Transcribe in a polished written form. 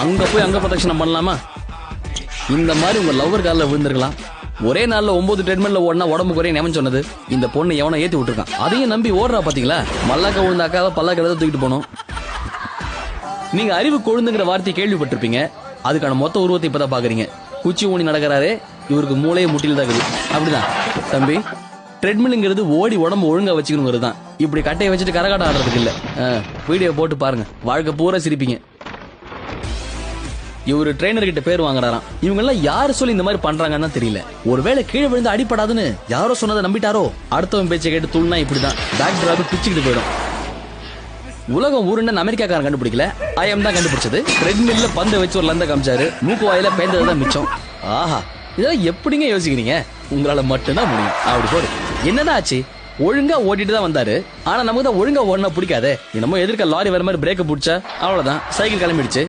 அங்க போய் அங்க பிரதட்சணம் பண்ணலாமா? இந்த மாதிரி உங்க லவ்வர் காலில் விழுந்திருக்கலாம். ஒரே நாள்ல 9 ட்ரெட்மில்ல ஓடினா உடம்பு குறைய நியமன் சொன்னது இந்த பொண்ணு எவனை ஏத்தி விட்டுருக்கான். அதையும் நம்பி ஓடுறா பாத்தீங்களா? மல்லாக்க விழுந்தாக்காத பல்லாக்க தூக்கிட்டு போனோம். நீங்க அறிவு கொழுந்துங்கிற வார்த்தையை கேள்விப்பட்டிருப்பீங்க. அதுக்கான மொத்த உருவத்தை இப்பதான் பாக்குறீங்க. குச்சி ஊனி நடக்கிறாரே, இவருக்கு மூளையே முட்டில் தான் இருக்குது. அப்படிதான் தம்பி, ட்ரெட்மில்ங்கிறது ஓடி உடம்பு ஒழுங்கா வச்சுக்கணுங்கிறது தான். இப்படி கட்டையை வச்சுட்டு கரகாட்டம் ஆடுறதுக்கு இல்ல. வீடியோ போட்டு பாருங்க, வாழ்க்கை பூரா சிரிப்பீங்க. இவரு ட்ரெயினர் கிட்ட பேர் வாங்குறாராம். இவங்க எல்லாம் யாரு சொல்லி இந்த மாதிரி பண்றாங்கன்னு தெரியல. ஒருவேளை கீழே விழுந்து அடிப்படாதுன்னு யாரோ சொன்னதை நம்பிட்டாரோ? அடுத்தவன் பேச்சை கேட்டு துள்னா இப்படிதான் பேக் டிராப் பிச்சுக்கிட்டு போயிடும். உலகம் ஊருன்னு அமெரிக்காக்காரன் கண்டுபிடிக்கல, ஐஎம் தான் கண்டுபிடிச்சது. ட்ரெட்மில்ல பந்தை வச்சு ஒரு லந்த காமிச்சாரு, மூக்கு வாயில பேந்ததுதான் மிச்சம். ஆஹா, இதெல்லாம் எப்படிங்க யோசிக்கிறீங்க? உங்களால மட்டும்தான் முடியும். அப்படி போடு. என்னதான் ஆச்சு? ஒழுங்கா ஓட்டிட்டு தான் வந்தாரு. ஆனா நமக்கு தான் ஒழுங்கா ஓடினா பிடிக்காதே. என்னமோ எதிர்க்க லாரி வர மாதிரி பிரேக் பிடிச்சா அவ்வளவுதான், சைக்கிள் கிளம்பிடுச்சு.